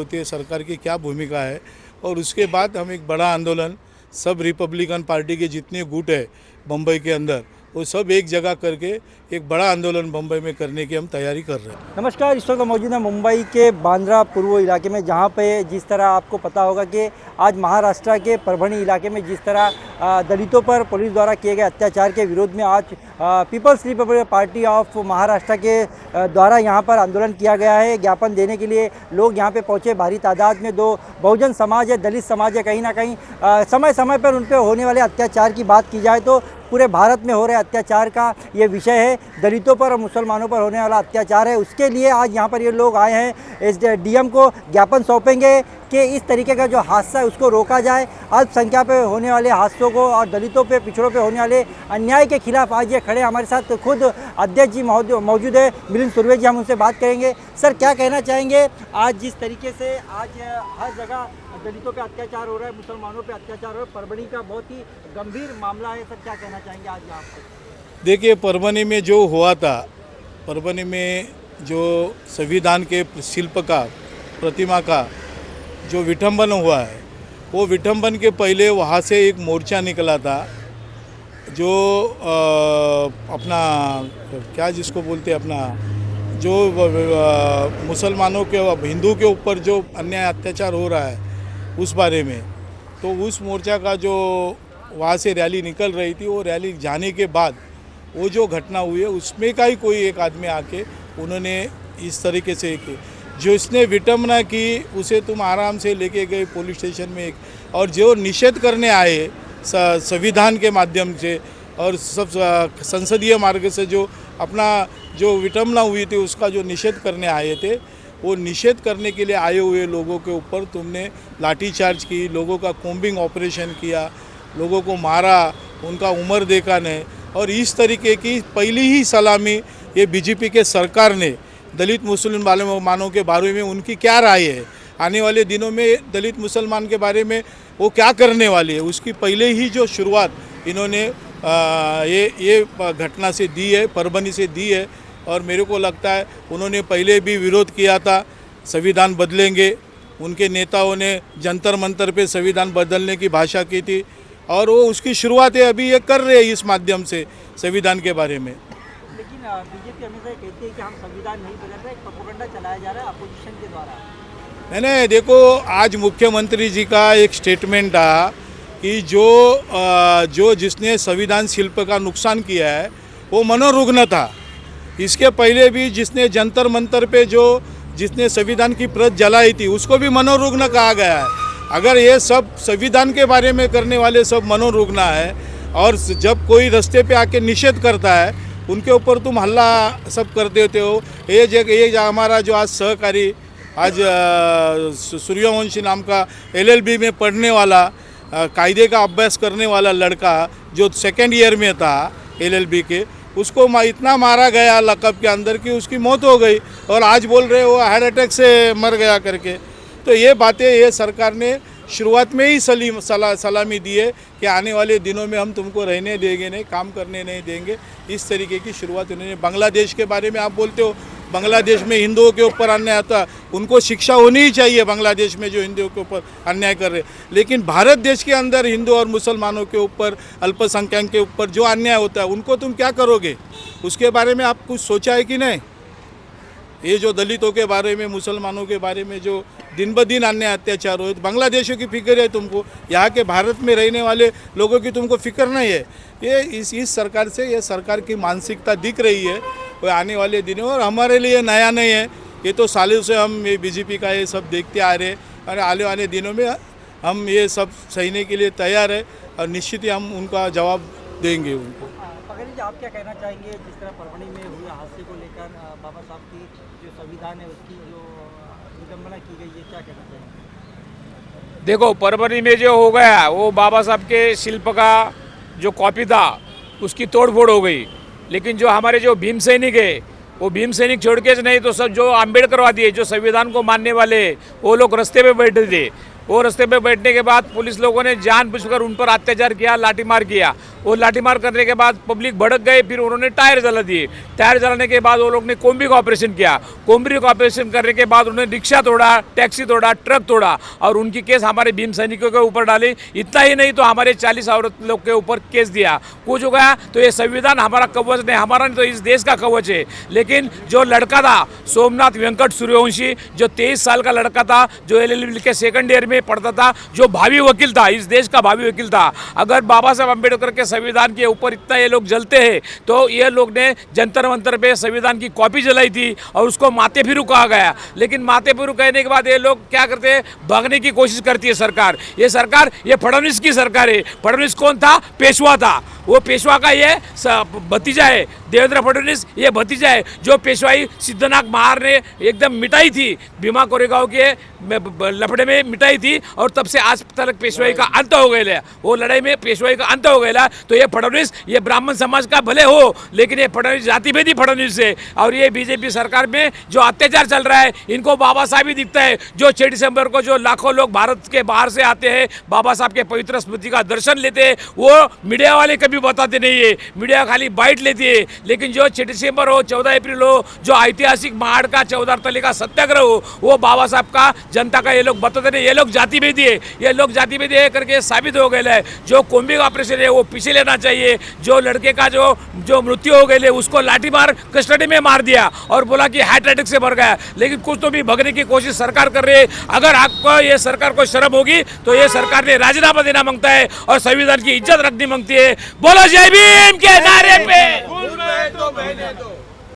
होती है, सरकार की क्या भूमिका है, और उसके बाद हम एक बड़ा आंदोलन सब रिपब्लिकन पार्टी के जितने गुट है बम्बई के अंदर, वो सब एक जगह करके एक बड़ा आंदोलन बम्बई में करने की हम तैयारी कर रहे हैं। नमस्कार, इस वक्त मौजूद है मुंबई के बांद्रा पूर्व इलाके में, जहां पे जिस तरह आपको पता होगा कि आज महाराष्ट्र के परभणी इलाके में जिस तरह दलितों पर पुलिस द्वारा किए गए अत्याचार के विरोध में आज people's republican party of Maharashtra के द्वारा यहां पर आंदोलन किया गया है। ज्ञापन देने के लिए लोग यहां पे पहुंचे भारी तादाद में। दो बहुजन समाज है, दलित समाज है, कहीं ना कहीं समय समय पर उन पर होने वाले अत्याचार की बात की जाए तो पूरे भारत में हो रहे अत्याचार का ये विषय है। दलितों पर और मुसलमानों पर होने वाला अत्याचार है, उसके लिए आज यहाँ पर ये लोग आए हैं। एसडीएम को ज्ञापन सौंपेंगे कि इस तरीके का जो हादसा है उसको रोका जाए। अल्पसंख्या पे होने वाले हादसों को और दलितों पे, पिछड़ों पे होने वाले अन्याय के खिलाफ आज ये खड़े। हमारे साथ खुद अध्यक्ष जी मौजूद है, मिलिंद सुर्वे जी, हम उनसे बात करेंगे। सर, क्या कहना चाहेंगे आज जिस तरीके से आज हर जगह दलितों पे अत्याचार हो रहा है, मुसलमानों पे अत्याचार हो रहा है, परभणी का बहुत ही गंभीर मामला है। सर, क्या कहना चाहेंगे आज यहाँ पर? देखिए, परभणी में जो हुआ था, परभणी में जो संविधान के शिल्प का, प्रतिमा का जो विठंबन हुआ है, वो विठंबन के पहले वहाँ से एक मोर्चा निकला था जो अपना क्या जिसको बोलते हैं, अपना जो मुसलमानों के, हिंदू के ऊपर जो अन्याय अत्याचार हो रहा है उस बारे में। तो उस मोर्चा का जो वहाँ से रैली निकल रही थी, वो रैली जाने के बाद वो जो घटना हुई है उसमें का ही कोई एक आदमी आके उन्होंने इस तरीके से जो इसने विटंबना की उसे तुम आराम से लेके गए पुलिस स्टेशन में, और जो निषेध करने आए संविधान के माध्यम से और सब संसदीय मार्ग से जो अपना जो विटंबना हुई थी उसका जो निषेध करने आए थे, वो निषेध करने के लिए आए हुए लोगों के ऊपर तुमने लाठीचार्ज की, लोगों का कॉम्बिंग ऑपरेशन किया, लोगों को मारा, उनका उम्र देखा नहीं। और इस तरीके की पहली ही सलामी ये बीजेपी के सरकार ने दलित मुसलमानों के बारे में उनकी क्या राय है, आने वाले दिनों में दलित मुसलमान के बारे में वो क्या करने वाली है, उसकी पहले ही जो शुरुआत इन्होंने ये घटना से दी है, परभणी से दी है। और मेरे को लगता है उन्होंने पहले भी विरोध किया था, संविधान बदलेंगे, उनके नेताओं ने जंतर मंतर पे संविधान बदलने की भाषा की थी, और वो उसकी शुरुआतें अभी ये कर रहे हैं इस माध्यम से संविधान के बारे में। लेकिन बीजेपी हमेशा कहती है कि हम संविधान नहीं बदल रहे, प्रोपेगेंडा चलाया जा रहा है अपोजिशन के द्वारा। नहीं, देखो, आज मुख्यमंत्री जी का एक स्टेटमेंट था कि जो जिसने संविधान शिल्प का नुकसान किया है वो मनोरुग्ण था। इसके पहले भी जिसने जंतर मंतर पे जिसने संविधान की प्रत जलाई थी उसको भी मनोरुग्ण कहा गया है। अगर ये सब संविधान के बारे में करने वाले सब मनोरुग्ण है, और जब कोई रास्ते पे आके निषेध करता है उनके ऊपर तुम हल्ला सब कर देते हो। ये हमारा जो आज सहकारी, आज सूर्यवंशी नाम का LLB में पढ़ने वाला, कायदे का अभ्यास करने वाला लड़का जो सेकेंड ईयर में था LLB के, उसको इतना मारा गया लकब के अंदर कि उसकी मौत हो गई, और आज बोल रहे वो हार्ट अटैक से मर गया करके। तो ये बातें ये सरकार ने शुरुआत में ही सलामी दी है कि आने वाले दिनों में हम तुमको रहने देंगे नहीं, काम करने नहीं देंगे। इस तरीके की शुरुआत उन्होंने। बांग्लादेश के बारे में आप बोलते हो, बांग्लादेश में हिंदुओं के ऊपर अन्याय आता, उनको शिक्षा होनी ही चाहिए बांग्लादेश में जो हिंदुओं के ऊपर अन्याय कर रहे। लेकिन भारत देश के अंदर हिंदू और मुसलमानों के ऊपर, अल्पसंख्यक के ऊपर जो अन्याय होता है उनको तुम क्या करोगे, उसके बारे में आप कुछ सोचा है कि नहीं? ये जो दलितों के बारे में, मुसलमानों के बारे में जो दिन ब दिन अन्याय अत्याचार हो, बांग्लादेशियों की फिक्र है तुमको, यहाँ के भारत में रहने वाले लोगों की तुमको फिक्र नहीं है। ये इस सरकार से, ये सरकार की मानसिकता दिख रही है वो आने वाले दिनों। और हमारे लिए नया नहीं है, ये तो सालों से हम ये बीजेपी का ये सब देखते आ रहे हैं, और आने वाले दिनों में हम ये सब सहने के लिए तैयार है, और निश्चित ही हम उनका जवाब देंगे उनको। पगड़ी जी, आप क्या कहना चाहेंगे जिस तरह परभणी में हुए हादसे को लेकर बाबा साहब की जो संविधान है उसकी जो विडंबना की गई है, क्या कहना चाहेंगे? देखो, परभणी में जो हो गया वो बाबा साहब के शिल्प का जो कॉपी था उसकी तोड़फोड़ हो गई। लेकिन जो हमारे जो भीम सैनिक है वो भीम सैनिक छोड़ के नहीं तो सब जो अम्बेडकरवादी है, जो संविधान को मानने वाले, वो लोग रास्ते पे बैठे थे। वो रास्ते पे बैठने के बाद पुलिस लोगों ने जानबूझकर उन पर अत्याचार किया, लाठीमार किया। वो लाठीमार करने के बाद पब्लिक भड़क गए, फिर उन्होंने टायर जला दिए। टायर जलाने के बाद वो लोग ने कोम्बी का ऑपरेशन किया। कोम्बी का ऑपरेशन करने के बाद उन्होंने रिक्शा तोड़ा, टैक्सी तोड़ा, ट्रक तोड़ा और उनकी केस हमारे भीम सैनिकों के ऊपर डाली। इतना ही नहीं तो हमारे 40 औरत लोग के ऊपर केस दिया। कुछ हो गया तो ये संविधान हमारा कवच नहीं, हमारा नहीं तो इस देश का कवच है। लेकिन जो लड़का था सोमनाथ वेंकट सूर्यवंशी, जो 23 साल का लड़का था, जो LLB के सेकंड ईयर में पढ़ता था, जो भावी वकील था, इस देश का भावी वकील था, अगर बाबा साहब अम्बेडकर के संविधान के ऊपर इतना ये लोग जलते हैं तो ये लोग ने जंतर मंतर पे संविधान की कॉपी जलाई थी और उसको माथे फिरू कहा गया। लेकिन माथे फिरू कहने के बाद ये लोग क्या करते हैं, भागने की कोशिश करती है सरकार। ये सरकार ये फडणवीस की सरकार है। फडणवीस कौन था? पेशवा था। वो पेशवा का ये भतीजा है, देवेंद्र फडणवीस ये भतीजा है, जो पेशवाई सिद्धनाथ महार ने एकदम मिटाई थी, भीमा कोरेगांव के लफड़े में मिटाई थी और तब से आज तक पेशवाई का अंत हो गया। वो लड़ाई में पेशवाई का अंत हो गया। तो ये फडणवीस ये ब्राह्मण समाज का भले हो, लेकिन ये फडणवीस जातिभेदी फडणवीस है। और ये बीजेपी सरकार में जो अत्याचार चल रहा है, इनको बाबा साहब ही दिखता है। जो 6 दिसंबर को जो लाखों लोग भारत के बाहर से आते हैं, बाबा साहब के पवित्र स्मृति का दर्शन लेते हैं, वो मीडिया वाले कभी बताते नहीं है। मीडिया खाली बाइट लेती है। लेकिन जो 6 दिसंबर हो, 14 अप्रैल हो, जो ऐतिहासिक महाड़ का 14 तले का सत्याग्रह हो, वो बाबा साहब का जनता का ये लोग बताते नहीं। ये लोग जातिभेदी है, ये लोग जातिभेदी है करके साबित हो गया है। जो कोम्बी का ऑपरेशन है वो पीछे लेना चाहिए। जो लड़के का जो मृत्यु हो गई है उसको लाठी मार कस्टडी में मार दिया और बोला कि हार्ट अटैक से मर गया। लेकिन कुछ तो भी भगने की कोशिश सरकार कर रही है। अगर आपको ये सरकार को शर्म होगी तो ये सरकार ने राजीनामा देना मांगता है और संविधान की इज्जत रखनी मांगती है। बोलो जय भीम के नारे पे।